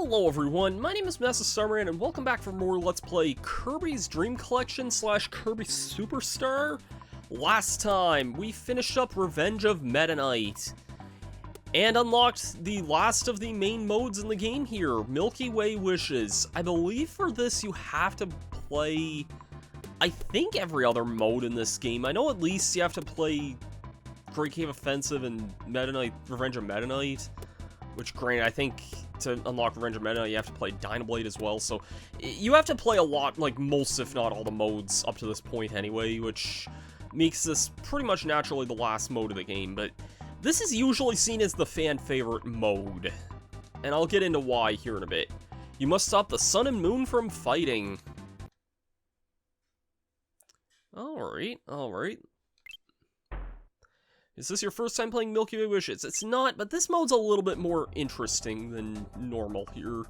Hello everyone, my name is Masterstarman and welcome back for more Let's Play Kirby's Dream Collection / Kirby Super Star. Last time, we finished up Revenge of Meta Knight and unlocked the last of the main modes in the game here, Milky Way Wishes. I believe for this you have to play, I think, every other mode in this game. I know at least you have to play Great Cave Offensive and Meta Knight, Revenge of Meta Knight, which, granted, I think to unlock Revenge of Meta Knight, you have to play Dynablade as well, so you have to play a lot, like most, if not all, the modes up to this point anyway, which makes this pretty much naturally the last mode of the game, but this is usually seen as the fan-favorite mode, and I'll get into why here in a bit. You must stop the sun and moon from fighting. Alright. Is this your first time playing Milky Way Wishes? It's not, but this mode's a little bit more interesting than normal here.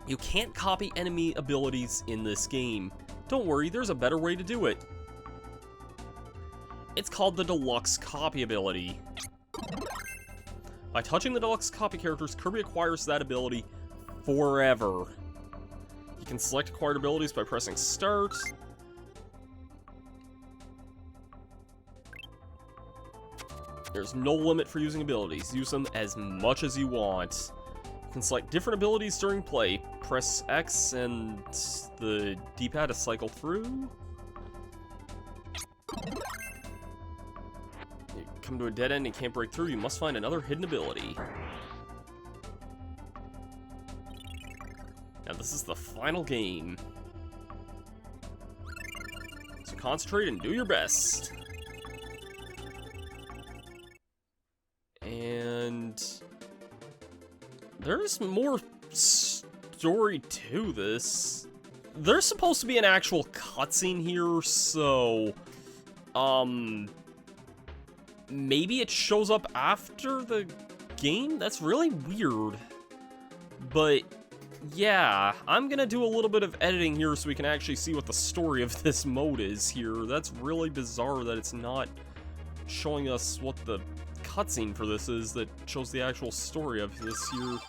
You can't copy enemy abilities in this game. Don't worry, there's a better way to do it. It's called the Deluxe Copy ability. By touching the Deluxe Copy characters, Kirby acquires that ability forever. You can select acquired abilities by pressing Start. There's no limit for using abilities. Use them as much as you want. You can select different abilities during play. Press X and the D-pad to cycle through. You come to a dead end and can't break through. You must find another hidden ability. Now this is the final game. So concentrate and do your best. And there's more story to this. There's supposed to be an actual cutscene here, so maybe it shows up after the game? That's really weird. But yeah, I'm gonna do a little bit of editing here so we can actually see what the story of this mode is here. That's really bizarre that it's not showing us what the cutscene for this is that shows the actual story of this here.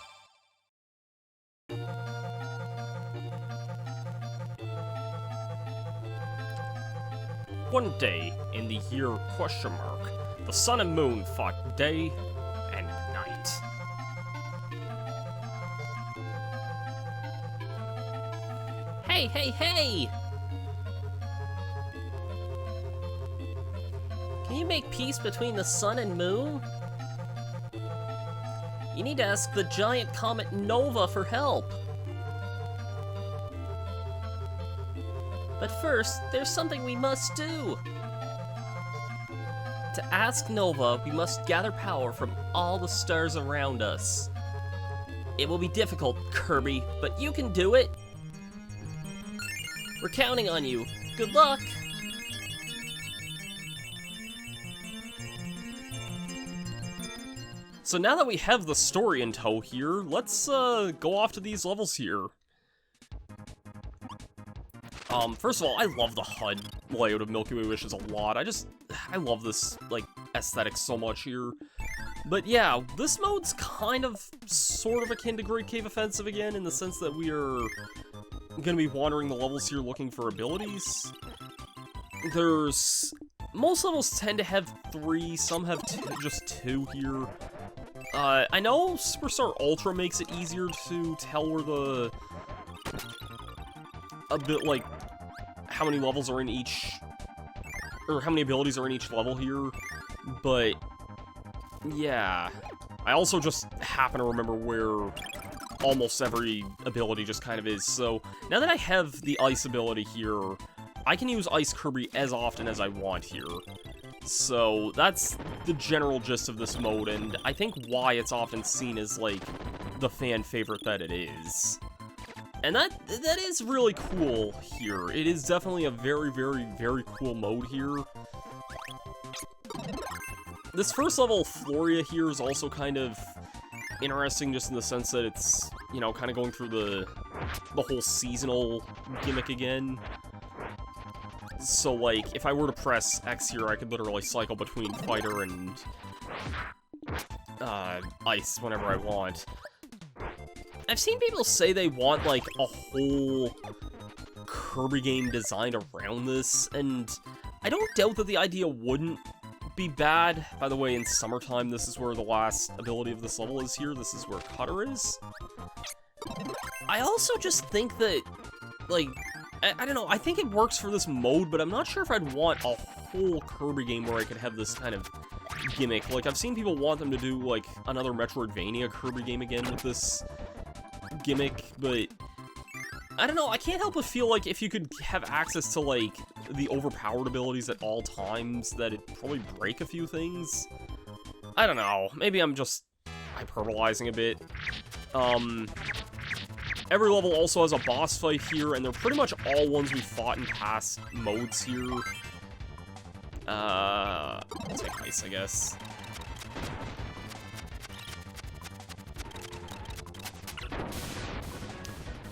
One day in the year ? The sun and moon fought day and night. Hey! Can you make peace between the sun and moon? You need to ask the giant comet Nova for help. But first, there's something we must do. To ask Nova, we must gather power from all the stars around us. It will be difficult, Kirby, but you can do it. We're counting on you. Good luck! So now that we have the story in tow here, let's go off to these levels here. First of all, I love the HUD layout of Milky Way Wishes a lot. I love this, like, aesthetic so much here. But yeah, this mode's kind of, sort of akin to Great Cave Offensive again, in the sense that we are gonna be wandering the levels here looking for abilities. Most levels tend to have 3, some have just 2 here. I know Superstar Ultra makes it easier to tell where how many levels are in each, or how many abilities are in each level here, but yeah. I also just happen to remember where almost every ability just kind of is, so now that I have the Ice ability here, I can use Ice Kirby as often as I want here. So that's the general gist of this mode, and I think why it's often seen as, like, the fan favorite that it is. And that is really cool here. It is definitely a very, very, very cool mode here. This first level, Floria here, is also kind of interesting just in the sense that it's, you know, kind of going through the whole seasonal gimmick again. So, like, if I were to press X here, I could literally cycle between Fighter and Ice whenever I want. I've seen people say they want, like, a whole Kirby game designed around this, and I don't doubt that the idea wouldn't be bad. By the way, in summertime, this is where the last ability of this level is here. This is where Cutter is. I also just think that, like, I don't know, I think it works for this mode, but I'm not sure if I'd want a whole Kirby game where I could have this kind of gimmick. Like, I've seen people want them to do, like, another Metroidvania Kirby game again with this gimmick, but I don't know, I can't help but feel like if you could have access to, like, the overpowered abilities at all times, that it'd probably break a few things. I don't know, maybe I'm just hyperbolizing a bit. Every level also has a boss fight here, and they're pretty much all ones we fought in past modes here. I'll take ice, I guess.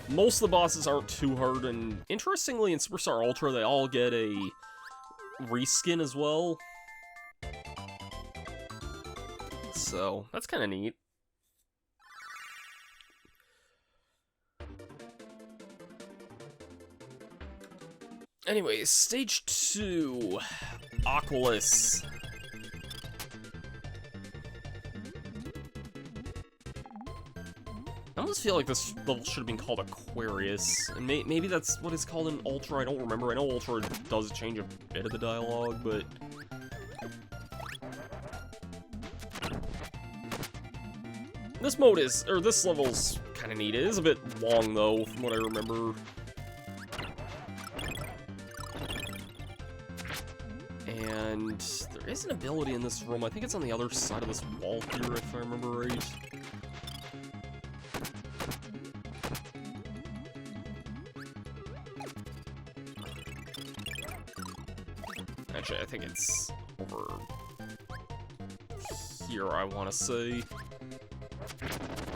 Most of the bosses aren't too hard, and interestingly, in Superstar Ultra, they all get a reskin as well. So, that's kind of neat. Anyways, stage 2, Aqualus. I almost feel like this level should have been called Aquarius, and maybe that's what it's called in Ultra, I don't remember. I know Ultra does change a bit of the dialogue, but... This mode is, or this level's kind of neat. It is a bit long, though, from what I remember. And there is an ability in this room. I think it's on the other side of this wall here, if I remember right. Actually, I think it's over here, I want to say.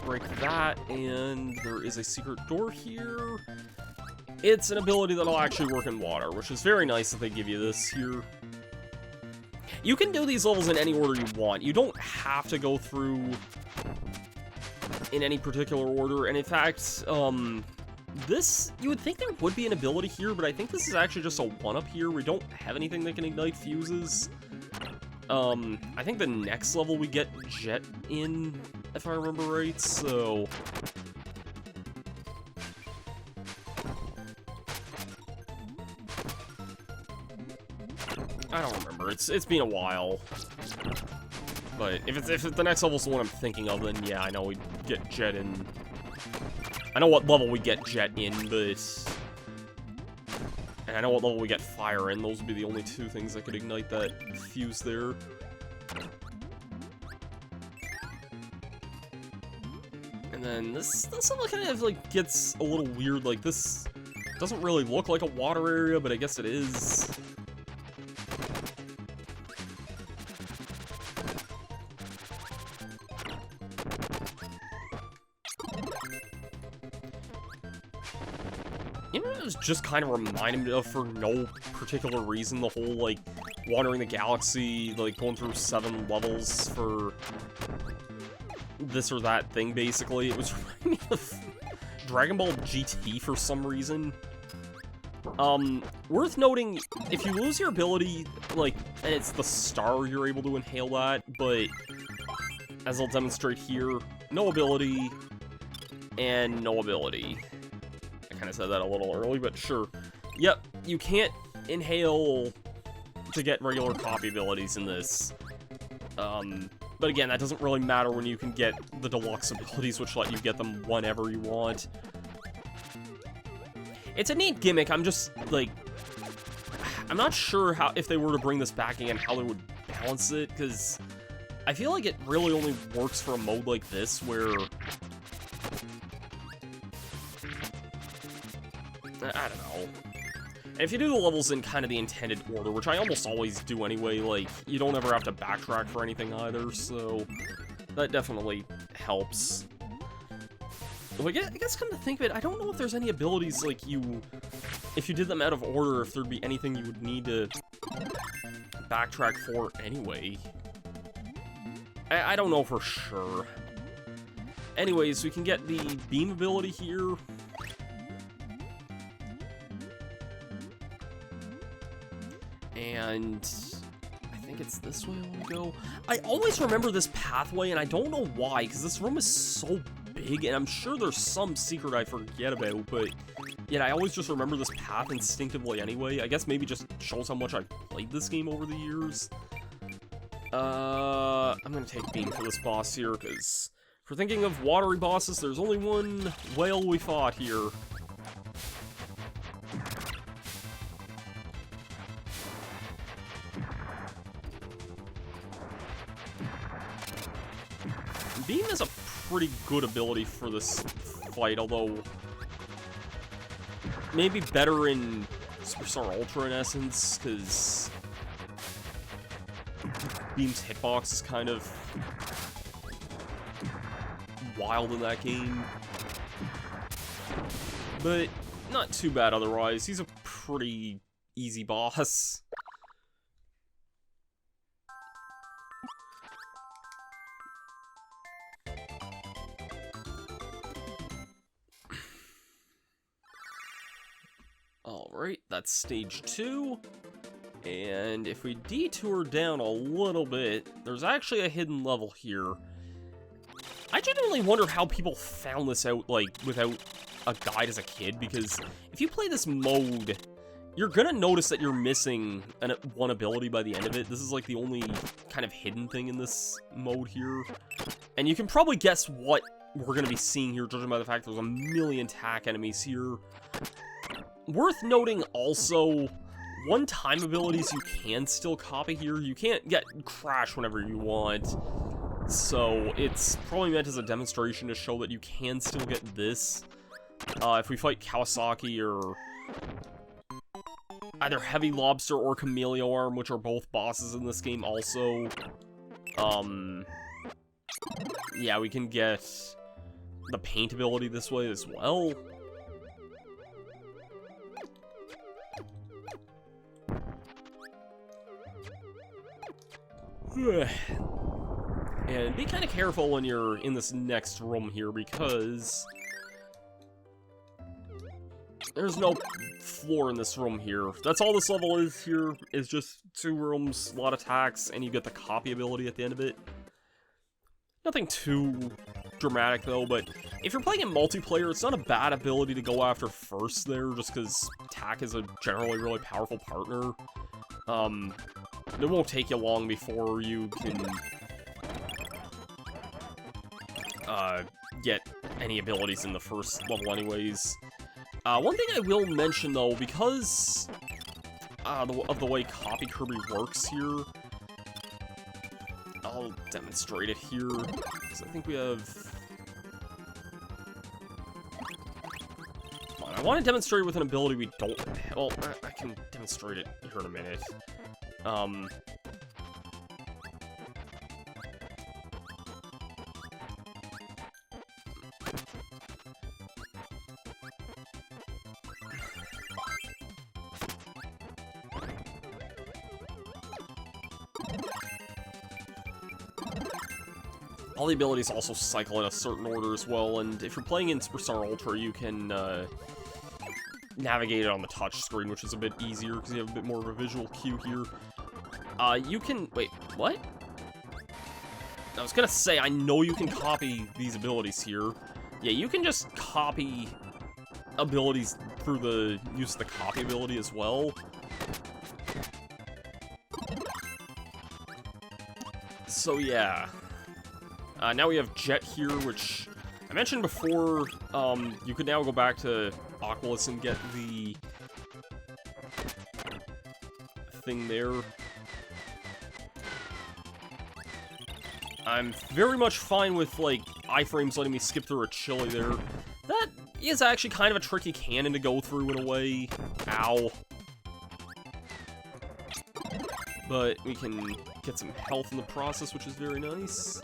Break that, and there is a secret door here. It's an ability that'll actually work in water, which is very nice that they give you this here. You can do these levels in any order you want. You don't have to go through in any particular order, and in fact, this, you would think there would be an ability here, but I think this is actually just a one-up here. We don't have anything that can ignite fuses. I think the next level we get Jet in, if I remember right, so... I don't remember. It's been a while. But if the next level's the one I'm thinking of, then yeah, I know we get Jet in. I know what level we get Jet in, but... And I know what level we get Fire in. Those would be the only two things that could ignite that fuse there. And then this level kind of, like, gets a little weird. Like, this doesn't really look like a water area, but I guess it is. You know what it was just kind of reminding me of for no particular reason? The whole, like, wandering the galaxy, like, going through 7 levels for this or that thing, basically. It was reminding me of Dragon Ball GT for some reason. Worth noting, if you lose your ability, like, and it's the star, you're able to inhale that, but as I'll demonstrate here, no ability, and no ability. Kind of said that a little early, but sure. Yep, you can't inhale to get regular copy abilities in this. But again, that doesn't really matter when you can get the deluxe abilities, which let you get them whenever you want. It's a neat gimmick. I'm just, like... I'm not sure how, if they were to bring this back again, how they would balance it, because I feel like it really only works for a mode like this, where... I don't know. And if you do the levels in kind of the intended order, which I almost always do anyway, like, you don't ever have to backtrack for anything either, so that definitely helps. Well, I guess come to think of it, I don't know if there's any abilities, like, if you did them out of order, if there'd be anything you would need to backtrack for anyway. I don't know for sure. Anyways, we can get the beam ability here. And I think it's this way I want to go. I always remember this pathway, and I don't know why, because this room is so big, and I'm sure there's some secret I forget about, but yet I always just remember this path instinctively anyway. I guess maybe just shows how much I've played this game over the years. I'm gonna take beam for this boss here, because if we're thinking of watery bosses, there's only one whale we fought here. Beam is a pretty good ability for this fight, although maybe better in Super Star Ultra in essence, because Beam's hitbox is kind of wild in that game. But not too bad otherwise. He's a pretty easy boss. Alright, that's stage 2. And if we detour down a little bit, there's actually a hidden level here. I genuinely wonder how people found this out, like, without a guide as a kid, because if you play this mode, you're gonna notice that you're missing one ability by the end of it. This is, like, the only kind of hidden thing in this mode here. And you can probably guess what we're gonna be seeing here, judging by the fact there's a million attack enemies here. Worth noting also, one-time abilities you can still copy here. You can't get Crash whenever you want, so it's probably meant as a demonstration to show that you can still get this. If we fight Kawasaki or either Heavy Lobster or Chameleon Arm, which are both bosses in this game also, yeah, we can get the paint ability this way as well. And be kind of careful when you're in this next room here, because there's no floor in this room here. That's all this level is here, is just 2 rooms, a lot of attacks, and you get the copy ability at the end of it. Nothing too dramatic though, but if you're playing in multiplayer, it's not a bad ability to go after first there, just because attack is a generally really powerful partner. It won't take you long before you can get any abilities in the first level anyways. One thing I will mention though, because of the way Copy Kirby works here, I'll demonstrate it here, because I think we have... I want to demonstrate it with an ability we don't... Well, I can demonstrate it here in a minute. All the abilities also cycle in a certain order as well, and if you're playing in Super Star Ultra, you can navigate it on the touch screen, which is a bit easier because you have a bit more of a visual cue here. You can... Wait, what? I was gonna say, I know you can copy these abilities here. Yeah, you can just copy abilities through the use of the copy ability as well. So yeah. Now we have Jet here, which I mentioned before. You could now go back to Aqualus and get the thing there. I'm very much fine with, like, iframes letting me skip through a chili there. That is actually kind of a tricky cannon to go through in a way. Ow. But we can get some health in the process, which is very nice.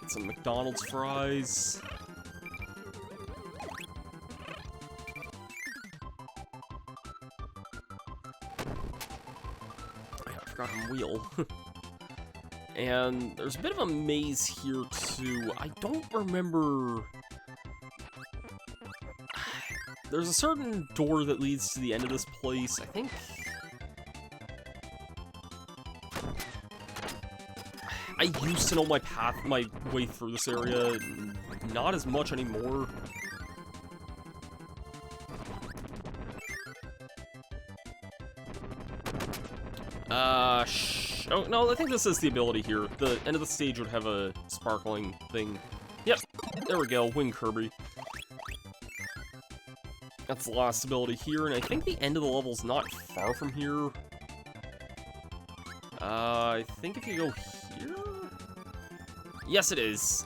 Get some McDonald's fries. I forgot to wheel. And there's a bit of a maze here, too. I don't remember... There's a certain door that leads to the end of this place, I think... I used to know my way through this area, not as much anymore. Oh, no, I think this is the ability here. The end of the stage would have a sparkling thing. Yep, there we go, Wing Kirby. That's the last ability here, and I think the end of the level's not far from here. I think if you go here? Yes, it is.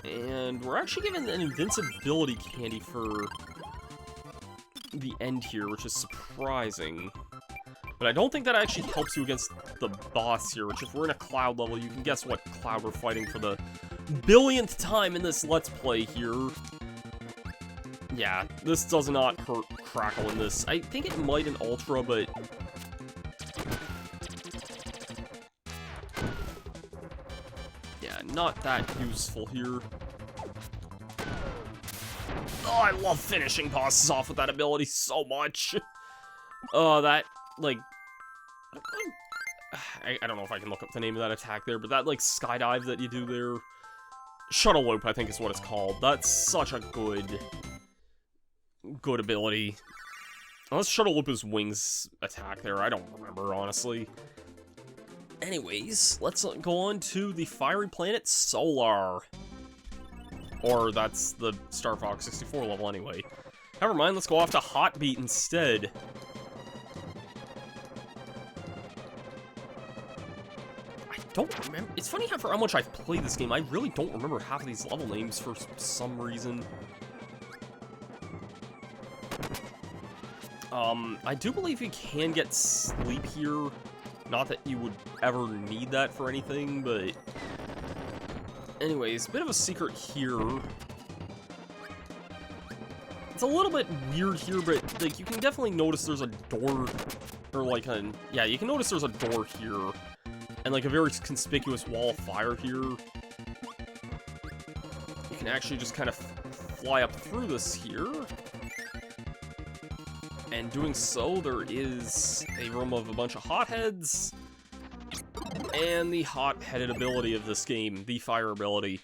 And we're actually given an invincibility candy for the end here, which is surprising. But I don't think that actually helps you against the boss here, which if we're in a Cloud level, you can guess what Cloud we're fighting for the billionth time in this Let's Play here. Yeah, this does not hurt Crackle in this. I think it might in Ultra, but... yeah, not that useful here. Oh, I love finishing bosses off with that ability so much. Oh, that... like, I don't know if I can look up the name of that attack there, but that, like, skydive that you do there, Shuttle Loop, I think is what it's called. That's such a good ability. Unless Shuttle Loop is Wings attack there, I don't remember, honestly. Anyways, let's go on to the fiery planet Solar. Or that's the Star Fox 64 level anyway. Never mind, let's go off to Hot Beat instead. Don't remember. It's funny for how much I've played this game, I really don't remember half of these level names for some reason. I do believe you can get sleep here. Not that you would ever need that for anything, but... anyways, a bit of a secret here. It's a little bit weird here, but, like, you can definitely notice there's a door, or, like, yeah, you can notice there's a door here. And, like, a very conspicuous wall of fire here. You can actually just kind of fly up through this here. And doing so, there is a room of a bunch of hotheads. And the hot-headed ability of this game, the fire ability.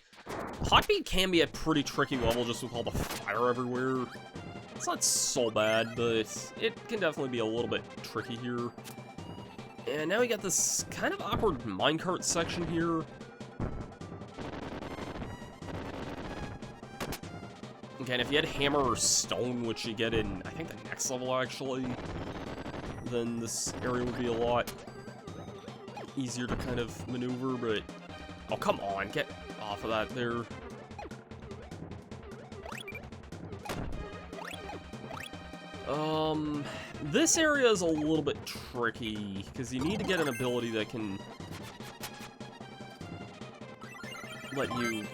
Hot Beat can be a pretty tricky level just with all the fire everywhere. It's not so bad, but it can definitely be a little bit tricky here. And now we got this kind of awkward minecart section here. Again, if you had hammer or stone, which you get in, I think, the next level, actually, then this area would be a lot easier to kind of maneuver, but... oh, come on, get off of that there. This area is a little bit tricky, because you need to get an ability that can let you...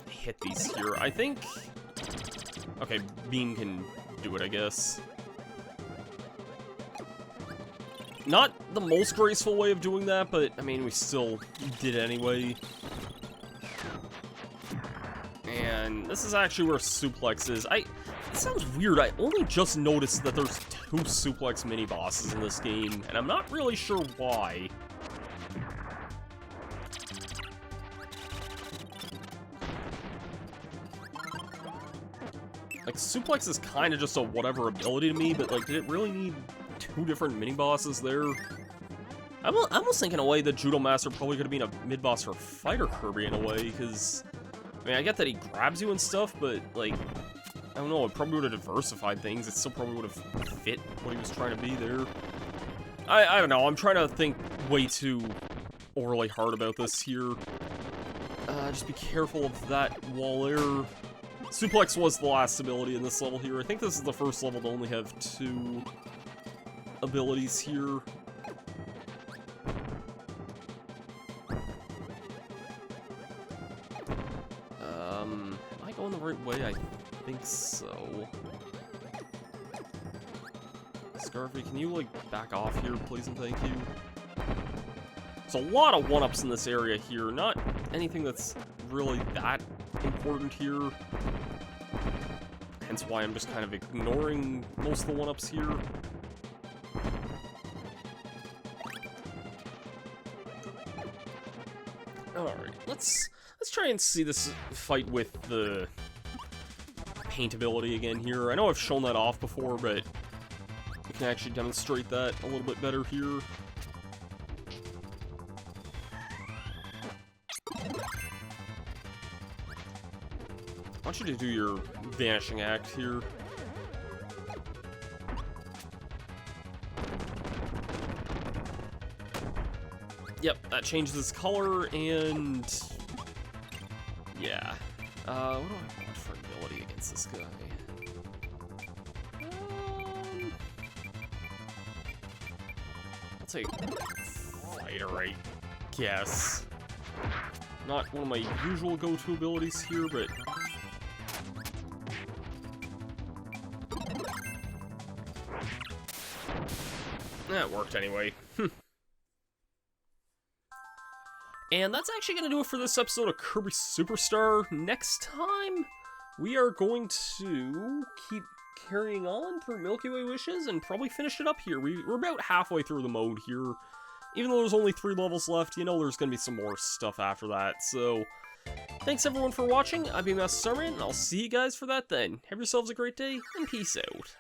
hit these here. I think... okay, Beam can do it, I guess. Not the most graceful way of doing that, but, I mean, we still did it anyway. And this is actually where Suplex is. It sounds weird, I only just noticed that there's 2 Suplex mini-bosses in this game, and I'm not really sure why. Like, Suplex is kind of just a whatever ability to me, but, like, did it really need 2 different mini-bosses there? I'm almost thinking in a way that Judo Master probably could have been a mid-boss for Fighter Kirby in a way, because... I mean, I get that he grabs you and stuff, but, like, I don't know, it probably would have diversified things. It still probably would have fit what he was trying to be there. I don't know, I'm trying to think way too overly hard about this here. Just be careful of that wall there. Suplex was the last ability in this level here. I think this is the first level to only have 2 abilities here. Am I going the right way? I think so. Let's Scarfy, can you, like, back off here, please and thank you? There's a lot of one-ups in this area here, not anything that's really that important here. Hence why I'm just kind of ignoring most of the one-ups here. Alright, let's try and see this fight with the paint ability again here. I know I've shown that off before, but we can actually demonstrate that a little bit better here. I want you to do your vanishing act here. Yep, that changes its color, and yeah. What do I want for ability against this guy? I'll take Fighter, I guess. Not one of my usual go-to abilities here, but that worked anyway. And that's actually going to do it for this episode of Kirby Super Star. Next time, we are going to keep carrying on through Milky Way Wishes and probably finish it up here. We're about halfway through the mode here. Even though there's only 3 levels left, you know there's going to be some more stuff after that. So, thanks everyone for watching. I've been Masterstarman, and I'll see you guys for that then. Have yourselves a great day, and peace out.